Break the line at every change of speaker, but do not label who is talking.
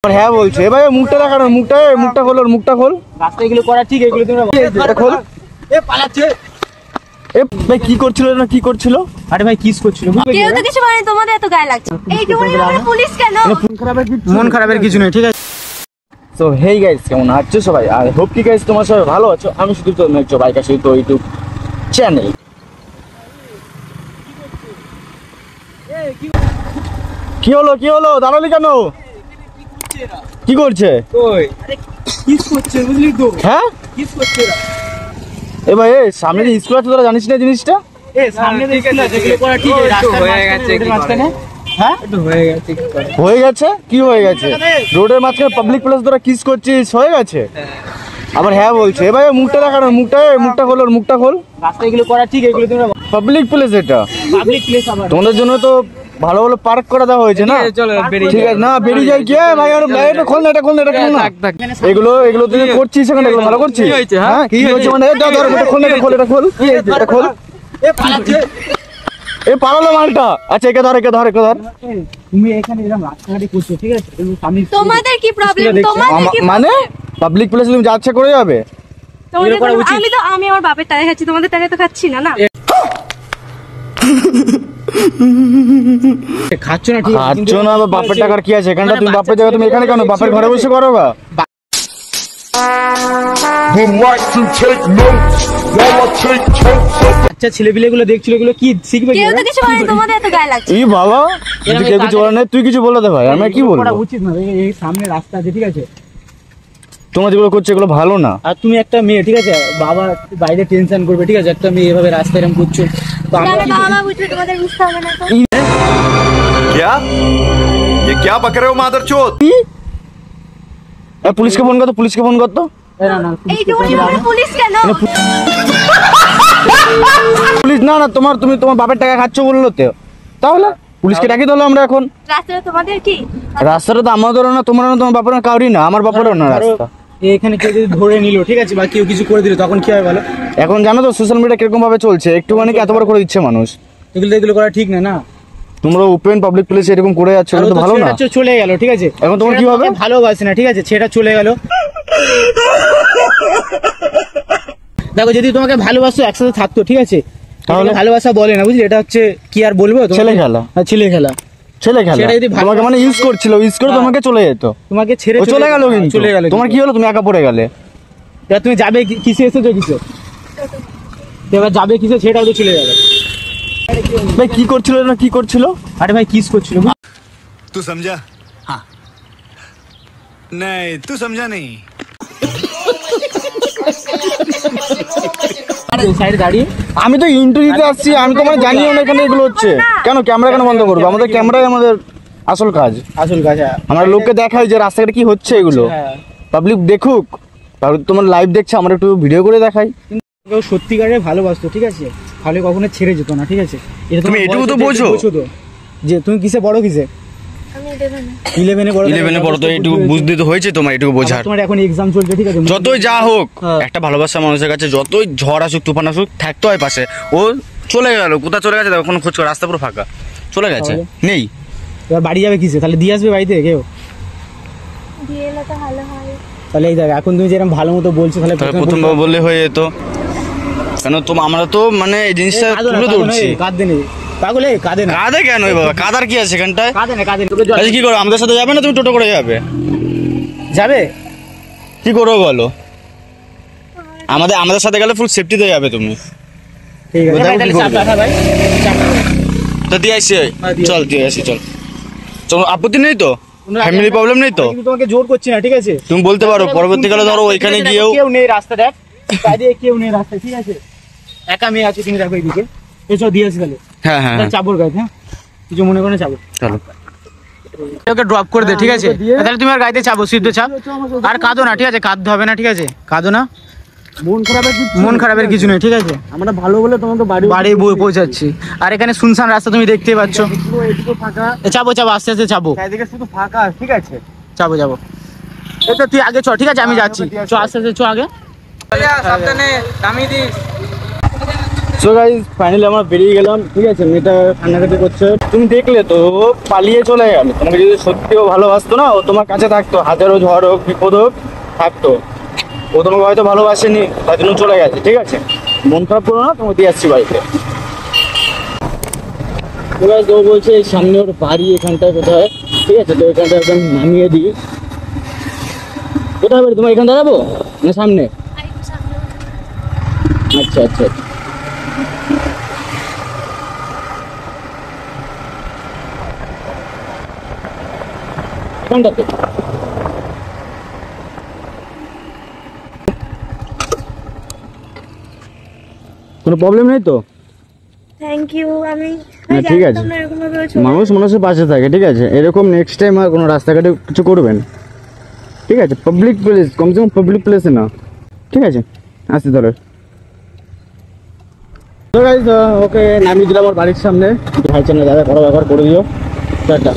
হ্যাঁ বলছে ভাই, মুখটা দেখানো, মুখটা খোল, মুখটা খোল।
রাস্তা এগুলো করা ঠিক, এগুলো তোমরা
খোল।
এ পালাচ্ছে।
এ ভাই কি করছিল না, কি করছিল?
আরে ভাই কিস করছিল।
কেউ তো কিছু বলেনি, তোমাদের এত গায়ে লাগছে। এইটুকুনি ব্যাপারে পুলিশ কেন?
মন খারাপের কিছু নেই, ঠিক আছে।
সো হেই গাইস, কেমন আছো সবাই? আর হোপ কি গাইস তোমরা সবাই ভালো আছো। আমি শুধু তো দেখছো বাইকার সাথে তো ইউটিউব চ্যানেল। কি হলো দাঁড়ালি কেন? কি করছে?
ওই আরে কিস করছে বুঝলি তো?
হ্যাঁ
কিস করছে।
এ ভাই সামনে যে স্কুল আছে তোরা জানিস না জিনিসটা?
এ সামনে দেখছিস এগুলো করা ঠিক, রাস্তা হয়ে গেছে কি মাঝখানে। হ্যাঁ একটু হয়ে গেছে।
হয়ে গেছে কি হয়ে গেছে? রোডের মাঝখানে পাবলিক প্লেস তোরা কিস করছিস, হয়ে গেছে? আবার হ্যাঁ বলছে। এ ভাই মুখটা দেখানো, মুখটা খোল, মুখটা খোল।
রাস্তা এগুলো করা ঠিক, এগুলো তোমরা
পাবলিক প্লেস, এটা
পাবলিক প্লেস। আবার
তোমাদের জন্য তো ভালো ভালো পার্ক করে দেওয়া হয়েছে না? ঠিক আছে না, বেরিয়ে যায় কি ভাই? আর এটা খোল না, এটা খোল না, এটা খোল না। এগুলো তুই করছিস এখানে, এগুলো ভালো করছিস? হ্যাঁ কি হয়েছে মানে? এটা ধর, এটা খোল না, এটা খোল, এটা খোল, এটা খোল।
এ পালাচ্ছে।
এ পালালো মালটা। আচ্ছা একে ধর।
তুমি এখানে এরকম রাস্তাঘাটে করছো, ঠিক আছে? সামনে
তোমাদের কি প্রবলেম?
মানে পাবলিক প্লেসে তুমি যা ইচ্ছা করে যাবে?
আমি আমার বাপের টাকা খাচ্ছি, তোমাদের টাকা তো খাচ্ছি না। না
খাচ্ছ না, ঠিক আছে?
খাচ্ছ না, বাপের টাকার কি আছে? এখানটা তুমি বাপের জায়গা, তুমি এখানে কেন? বাপের ঘরে বসে করো গা।
আচ্ছা ছেলেপিলেগুলো দেখছিল, এগুলো কি শিখবে?
কেউ তো কিছু বলেনি, তোমাদের এত গায়ে লাগছে।
এই বাবা, যদি কেউ কিছু বলে না, তুই কিছু বলে দে ভাই, আমি কি বলবো?
উচিত না, এই সামনে রাস্তা আছে, ঠিক আছে?
তোমরা যেগুলো করছো এগুলো ভালো না।
আর তুমি একটা মেয়ে, ঠিক আছে? বাবা বাইরে টেনশন করবে, ঠিক আছে? একটা মেয়ে এভাবে রাস্তায় এরকম করছো, তো আমরা কি
বাবা বুঝবে, তোমাদের বুঝতে হবে না তো?
क्या ये क्या बक रहे हो मादरचोद?
পুলিশকে ফোন করতো, পুলিশকে ফোন করতো।
এইটুকুনি ব্যাপারে পুলিশ কেন?
পুলিশ না, তুমি তোমার বাপের টাকা খাচ্ছ বললো তো, তাহলে পুলিশকে ডাকি দিলো আমরা এখন।
রাস্তাটা তোমাদের কি?
রাস্তাটা তো আমাদেরও না, তোমারও না, তোমার বাপের না, কাউরই না, আমার বাপেরও না রাস্তা।
এখানে কেউ যদি ধরে নিল, ঠিক আছে, বা কেউ কিছু করে দিল, তখন কি হবে বলো?
এখন জানো তো সোশ্যাল মিডিয়া কিরকম ভাবে চলছে, একটুখানি এত বড় করে দিচ্ছে মানুষ।
এগুলো করা ঠিক না। না
তোমরা ওপেন পাবলিক প্লেসে এরকম করে যাচ্ছ, এটা তো ভালো না।
চলে গেল, ঠিক আছে?
এখন তোমার কি হবে?
ভালোবাসে না, ঠিক আছে? সেটা চলে গেল। দেখো যদি তোমাকে ভালোবাসো, একসাথে থাকতো, ঠিক আছে? তাহলে ভালোবাসা বলে না, বুঝলি? এটা হচ্ছে কি আর বলবো,
ছেলে খেলা।
ছেলে খেলা।
তোমাকে মানে ইউজ করছিল, ইউজ করে তোমাকে চলে যেত,
তোমাকে ছেড়ে
চলে গেল। কিন্তু
চলে গেল,
তোমার কি হলো? তুমি একা পড়ে গেলে।
এবার তুমি যাবে কিসে, এসেছো কিসে? এবার যাবে কিসে, সেটাও তো চলে গেল।
ভাই কি করছিল না, কি করছিল?
আরে ভাই কিস করছিল।
तू समझा? हाँ नहीं तू समझा नहीं।
সাইডে দাঁড়িয়ে
আমি তো ইন্টারভিউ দিতে আসছি, আমি তো মানে জানিও না এখানে এগুলো হচ্ছে। কেন ক্যামেরা কেন বন্ধ করবো? আমাদের ক্যামেরাই আমাদের আসল কাজ। আমরা লোককে দেখাই যে রাস্তাঘাটে কি হচ্ছে, এগুলো পাবলিক দেখুক। তোমার লাইভ দেখছে, আমরা একটু ভিডিও করে দেখাই।
কেউ সত্যিকারে ভালোবাসতো, ঠিক আছে? তাহলে কখনো ছেড়ে যেত না, ঠিক আছে?
তুমি এটুকু তো বোঝো
যে তুমি কিসে বড়, কিসে?
আমি
11 বড় তো এইটুকু বুঝতে তো হয়েছে তোমার, এইটুকু বোঝার।
তোমার এখন এক্সাম চলছে, ঠিক আছে?
যতই যা হোক, একটা ভালোবাসা মানুষের কাছে যতই ঝড় আসুক, তুফান আসুক, থাকতে হয় পাশে। ও চলে গেল, কোথা চলে গেছে? কোনো খোঁজ, রাস্তা পুরো ফাঁকা, চলে গেছে, নেই।
এবার বাড়ি যাবে কিসে? তাহলে দিয়ে আসবে বাড়িতে কেউ?
দিয়ে এলে তো ভালো হয়।
তাহলে এই জায়গা এখন তুমি যেরকম ভালো মতো বলছো, তাহলে
প্রথমবার বললে হয়ে যেত কেন? আমরা তো মানে এই জিনিসটা তুলে ধরছি।
কাঁদে নেই পাগলে, কাঁদে না।
কাঁদে কেন বাবা? কাঁদার কি আছে এখানটায়?
কাঁদে না।
আচ্ছা কি করো, আমাদের সাথে যাবে না? তুমি টোটো করে যাবে? কি করবো বলো? আমাদের সাথে গেলে ফুল সেফটিতে যাবে তুমি।
ঠিক আছে তাহলে চাপ রাখা ভাই,
তো দিয়ে আসি, চল দিয়ে আসি, চল। আপত্তি নেই তো? ফ্যামিলি প্রবলেম নেই তো?
কিন্তু তোমাকে জোর করছি না, ঠিক আছে?
তুমি বলতে পারো, পরবর্তীকালে ধরো ওইখানে গিয়েও
কেউ নেই রাস্তা, দেখ বাইরে কেউ নেই রাস্তা, ঠিক আছে? একা মেয়ে আছে, তুমি দেখো এইদিকে। এসো দিয়ে আসি তাহলে।
হ্যাঁ
চাপর গাছ, হ্যাঁ কিছু মনে করে চাপো।
চলো
ওকে ড্রপ করে দে, ঠিক আছে? তাহলে তুমি আর গাড়িতে চাপো, সিদ্ধ চাপ। আর কাঁদো না, ঠিক আছে? কাঁদতে হবে না, ঠিক আছে? কাঁদো না, মন খারাপের কিছু নেই, ঠিক আছে?
আমরা ভালো বলে তোমাকে
বাড়ি পৌঁছাচ্ছি। আর এখানে শুনশান রাস্তা, তুমি দেখতেই পাচ্ছ। চাপো আস্তে আস্তে চাপো,
শুধু ফাঁকা, ঠিক আছে?
চাপো এটা তুই আগে চ, ঠিক আছে? আমি যাচ্ছি, চ আস্তে আস্তে, চ আগে। সাবধানে নামিয়ে দিস।
সো গাইস ফাইনালি আমরা বেরিয়ে গেলাম, ঠিক আছে। মেয়েটা কান্নাকাটি করছে, তুমি দেখলে তো ও পালিয়ে চলে গেল। তোমাকে যদি সত্যিও ভালোবাসতো না, ও তোমার কাছে থাকতো, হাজারো ঝড় হোক বিপদ হোক থাকতো। ও তোমাকে হয়তো ভালোবাসেনি, তার জন্য চলে গেছে, ঠিক আছে। মন খারাপ করো না, তোমাকে দিয়ে আসছি বাড়িতে। তো গাইস ও বলছে এই সামনে ওর বাড়ি এখানটায় কোথায়, ঠিক আছে। তো এখানটা একদম নামিয়ে দিই। কোথায় বাড়ি তোমার? এখান দাঁড়াবো না সামনে? আচ্ছা আচ্ছা আচ্ছা। এখানটাতে কোনো প্রবলেম নেই তো?
Thank you. আমি
হ্যাঁ, ঠিক আছে।
জানতাম না এরকম ভাবে ও চলে
মানুষ মানুষের পাশে থাকে, ঠিক আছে। এরকম নেক্সট টাইম আর কোনো রাস্তাঘাটে কিছু করবেন, ঠিক আছে। পাবলিক প্লেস, কমসে কম পাবলিক প্লেসে না, ঠিক আছে। আসতে ধরো। তো গাইস ওকে নামিয়ে দিলাম আমার বাড়ির সামনে। ভাই চ্যানেল দাদা করো, ব্যবহার করে দিও। টাটা।